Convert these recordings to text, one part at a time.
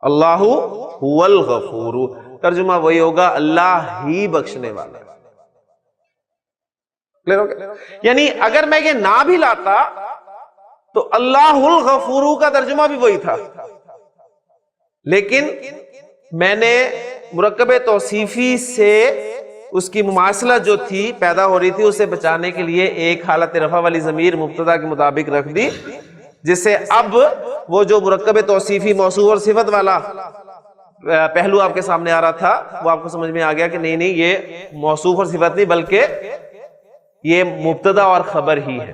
اللہ هو الغفور، ترجمہ وہی ہوگا اللہ ہی بخشنے والا ہے۔ کلیئر ہو گیا؟ یعنی اگر میں یہ نہ بھی لاتا تو اللہ الغفور کا ترجمہ بھی وہی تھا، لیکن میں نے مرکب توصیفی سے اس کی مماثلت جو تھی پیدا ہو رہی تھی اسے بچانے کے لیے ایک حالت رفع والی ضمیر مبتدا کے مطابق رکھ دی، جس سے اب وہ جو مرکب توصیفی موصوف اور صفت والا پہلو آپ کے سامنے آ رہا تھا وہ آپ کو سمجھ میں آ گیا کہ نہیں یہ موصوف اور صفت نہیں بلکہ یہ مبتدا اور خبر ہی ہے۔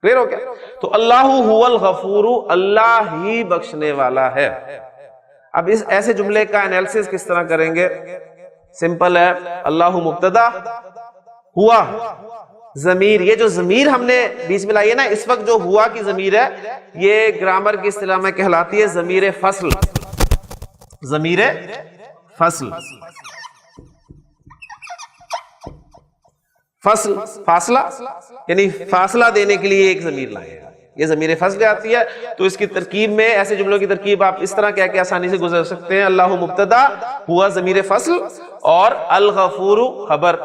کلیئر ہو گیا؟ تو اللہ هو الغفور، اللہ ہی بخشنے والا ہے۔ اب اس ایسے جملے کا انالیسس کس طرح کریں گے؟ سمپل ہے، اللہ مبتدا، ہوا ضمیر، یہ جو ضمیر ہم نے بیچ میں لائی ہے نا اس وقت جو ہوا کی ضمیر ہے یہ گرامر کی اصطلاح میں کہلاتی ہے ضمیر فصل، ضمیر فصل، فصل فاصلہ یعنی فاصلہ دینے کے لیے ایک ضمیر لائے، یہ ضمیر فصل آتی ہے۔ تو اس کی ترکیب میں ایسے جملوں کی ترکیب آپ اس طرح کہہ کے آسانی سے گزر سکتے ہیں، اللہ مبتدا، ہوا ضمیر فصل اور الغفور خبر،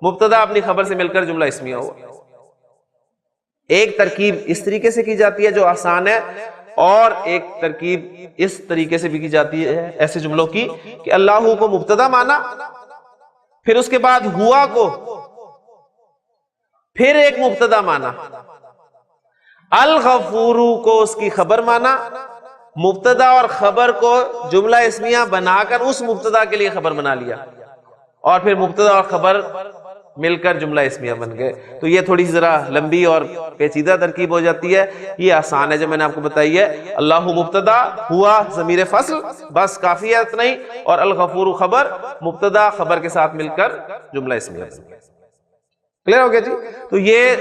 مبتدا اپنی خبر سے مل کر جملہ اسمیہ ہوا۔ ایک ترکیب اس طریقے سے کی جاتی ہے جو آسان ہے، اور ایک ترکیب اس طریقے سے بھی کی جاتی ہے ایسے جملوں کی کہ اللہ کو مبتدا مانا، پھر اس کے بعد ہوا کو پھر ایک مبتدا مانا، الغفور کو اس کی خبر مانا، مبتدا اور خبر کو جملہ اسمیہ بنا کر اس مبتدا کے لیے خبر بنا لیا، اور پھر مبتدا اور خبر مل کر جملہ اسمیہ بن گئے۔ تو یہ تھوڑی ذرا لمبی اور پیچیدہ ترکیب ہو جاتی ہے، یہ آسان ہے جو میں نے آپ کو بتائی ہے، اللہ مبتدا، ہوا ضمیر فصل، بس کافی ہے اتنا ہی، اور الغفور خبر، مبتدا خبر کے ساتھ مل کر جملہ اسمیہ بن گئے۔ کلیئر ہو گیا جی؟ تو یہ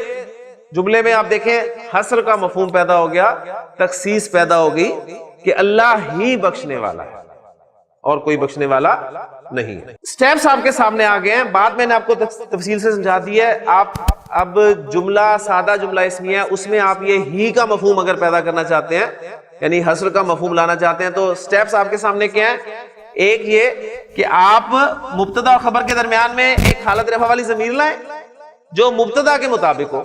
جملے میں آپ دیکھیں حصر کا مفہوم پیدا ہو گیا، تخصیص پیدا ہو گئی کہ اللہ ہی بخشنے والا ہے اور کوئی بخشنے والا نہیں۔ سٹیپس آپ کے سامنے آ گئے ہیں، بات میں نے آپ کو تفصیل سے سمجھا دی ہے۔ آپ اب جملہ سادہ جملہ اسمیہ اس میں آپ یہ ہی کا مفہوم اگر پیدا کرنا چاہتے ہیں یعنی حصر کا مفہوم لانا چاہتے ہیں تو سٹیپس آپ کے سامنے کیا ہیں؟ ایک یہ کہ آپ مبتدا اور خبر کے درمیان میں ایک حالت رفع والی ضمیر لائیں جو مبتدا کے مطابق ہو،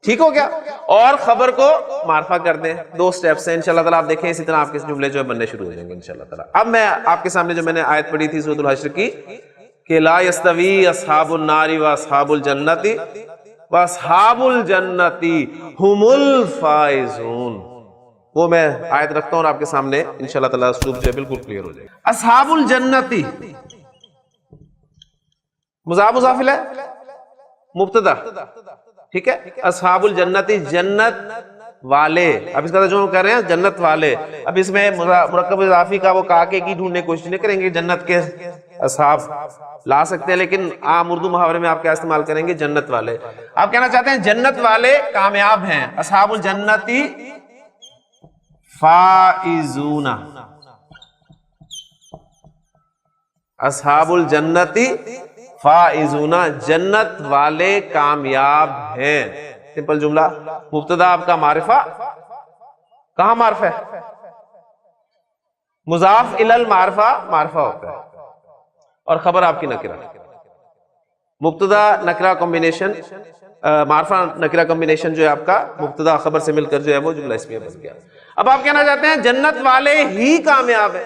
ٹھیک ہو گیا، اور خبر کو معرفہ کر دیں۔ دو سٹیپس ہیں انشاءاللہ تعالیٰ، آپ دیکھیں اسی طرح آپ کے جملے جو ہے بننے شروع ہو جائیں گے انشاءاللہ تعالیٰ۔ اب میں آپ کے سامنے جو میں نے آیت پڑھی تھی سورۃ الحشر کی کہ لا یستوی اصحاب النار واصحاب الجنۃ واصحاب الجنۃ هم الفائزون، وہ میں آیت رکھتا ہوں اور آپ کے سامنے انشاءاللہ تعالیٰ اسلوب جو ہے بالکل کلیئر ہو جائے گا۔ اصحاب الجنۃ مضاف مضاف الیہ مبتدا، ٹھیک ہے، اصحاب الجنت جنت والے، اب اس کا ترجمہ کر رہے ہیں جنت والے۔ اب اس میں مرکب اضافی کا وہ کاکے کی ڈھونڈنے کی کوشش نہیں کریں گے، جنت کے اصحاب لا سکتے ہیں لیکن عام اردو محاورے میں آپ کیا استعمال کریں گے؟ جنت والے۔ آپ کہنا چاہتے ہیں جنت والے کامیاب ہیں، اصحاب الجنت فائزون، اصحاب الجنت فائزون، جنت والے کامیاب ہیں۔ سمپل جملہ، مبتدا آپ کا معرفہ، کہاں معرفہ ہے؟ مضاف الی المعرفہ معرفہ ہوتا ہے، اور خبر آپ کی نکرہ، مبتدا نکرہ کمبینیشن، معرفہ نکرہ کمبینیشن جو ہے آپ کا مبتدا خبر سے مل کر جو ہے وہ جملہ اسمیہ بن گیا۔ اب آپ کہنا چاہتے ہیں جنت والے ہی کامیاب ہیں،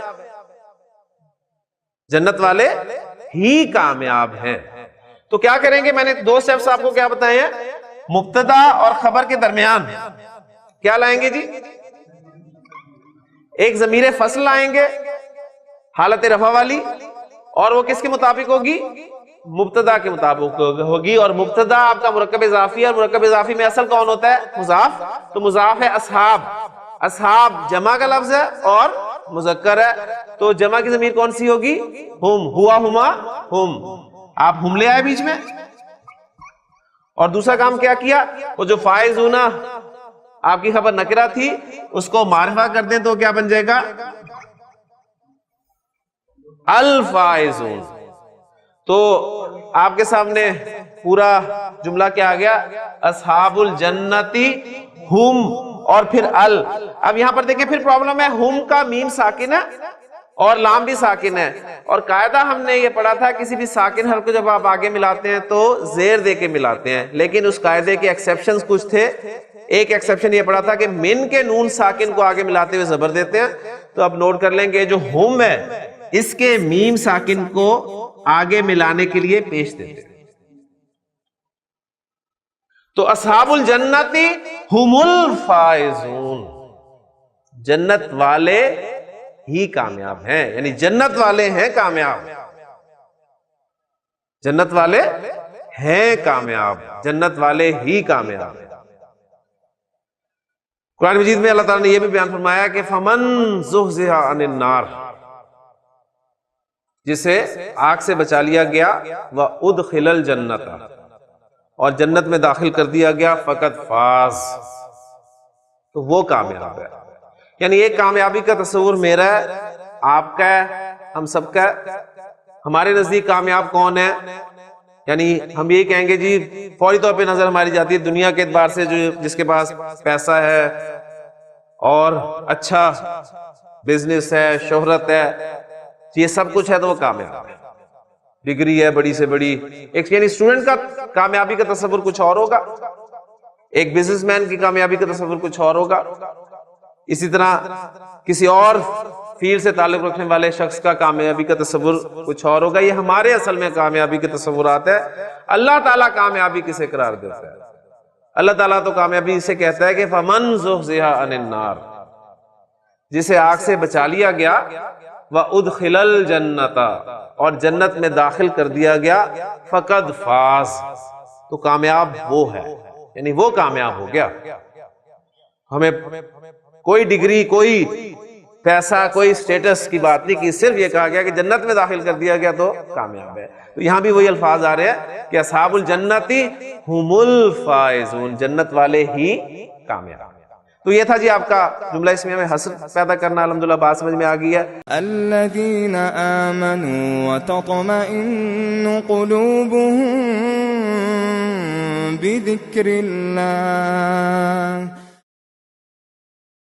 جنت والے ہی کامیاب ہیں، تو کیا کریں گے؟ میں نے دو سٹیپس آپ کو کیا بتائے ہیں، مبتدا اور خبر کے درمیان کیا لائیں گے جی؟ ایک ضمیر فصل لائیں گے حالت رفع والی، اور وہ کس کے مطابق ہوگی؟ مبتدا کے مطابق ہوگی، اور مبتدا آپ کا مرکب اضافی ہے، اور مرکب اضافی میں اصل کون ہوتا ہے؟ مضاف، تو مضاف ہے اصحاب، اصحاب جمع کا لفظ ہے اور مذکر ہے، تو جمع کی ضمیر کون سی ہوگی؟ ہم، ہوا ہما ہم، آپ ہم لے آئے بیچ میں، اور دوسرا کام کیا کیا؟ وہ جو فائزون آپ کی خبر نکرہ تھی اس کو معرفہ کر دیں تو کیا بن جائے گا؟ الفائزون۔ تو آپ کے سامنے پورا جملہ کیا آ گیا؟ اصحاب الجنتی ہم اور پھر اب یہاں پر دیکھیں پھر پرابلم ہے، ہم کا میم ساکن ہے اور لام بھی ساکن ہے، اور قاعدہ ہم نے یہ پڑھا تھا کسی بھی ساکن حرف کو جب آپ آگے ملاتے ہیں تو زیر دے کے ملاتے ہیں، لیکن اس قاعدے کے ایکسیپشنز کچھ تھے۔ ایک ایکسیپشن یہ پڑھا تھا کہ من کے نون ساکن کو آگے ملاتے ہوئے زبر دیتے ہیں، تو اب نوٹ کر لیں گے جو ہم ہے اس کے میم ساکن کو آگے ملانے کے لیے پیش دیتے ہیں۔ تو اصحاب الجنتی ہم الفائزون، جنت والے ہی کامیاب ہیں، یعنی جنت والے ہیں کامیاب، جنت والے ہیں کامیاب، جنت والے ہی کامیاب ہیں۔ قرآن مجید میں اللہ تعالیٰ نے یہ بھی بیان فرمایا کہ فمن زحزح عن النار، جسے آگ سے بچا لیا گیا، وادخل الجنت، اور جنت میں داخل کر دیا گیا، فقط فاز، تو وہ کامیاب ہے۔ یعنی ایک کامیابی کا تصور میرا ہے، آپ کا ہے، ہم سب کا ہے۔ ہمارے نزدیک کامیاب کون ہے؟ یعنی ہم یہ کہیں گے جی فوری طور پہ نظر ہماری جاتی ہے دنیا کے اعتبار سے، جو جس کے پاس پیسہ ہے اور اچھا بزنس ہے، شہرت ہے، یہ سب کچھ ہے تو وہ کامیاب ہے، ڈگری ہے بڑی سے بڑی۔ ایک یعنی اسٹوڈنٹ کا کامیابی کا تصور کچھ اور ہوگا، ایک بزنس مین کی کامیابی کا تصور کچھ اور ہوگا، اسی طرح کسی اور فیلڈ سے تعلق رکھنے والے شخص کا کامیابی کا تصور کچھ اور ہوگا۔ یہ ہمارے اصل میں کامیابی کے تصورات ہے۔ اللہ تعالیٰ کامیابی کسے قرار دیتا ہے؟ اللہ تعالیٰ تو کامیابی اسے کہتا ہے کہ فمن زحزح عن النار، جسے آگ سے بچا لیا گیا، وادخل الجنت، اور جنت میں داخل کر دیا گیا، فقد فاز، تو کامیاب وہ ہے، یعنی وہ کامیاب ہو گیا۔ ہمیں کوئی ڈگری، کوئی پیسہ، کوئی سٹیٹس کی بات نہیں کی، صرف یہ کہا گیا کہ جنت میں داخل کر دیا گیا تو کامیاب ہے۔ تو یہاں بھی وہی الفاظ آ رہے ہیں کہ اصحاب الجنتی ہم الفائزون، جنت والے ہی کامیاب۔ تو یہ تھا جی آپ کا جملہ اسمیہ میں حسر پیدا کرنا، الحمدللہ بات سمجھ میں آ گئی ہے۔ الذین آمنوا وتطمئن قلوبهم بذکر اللہ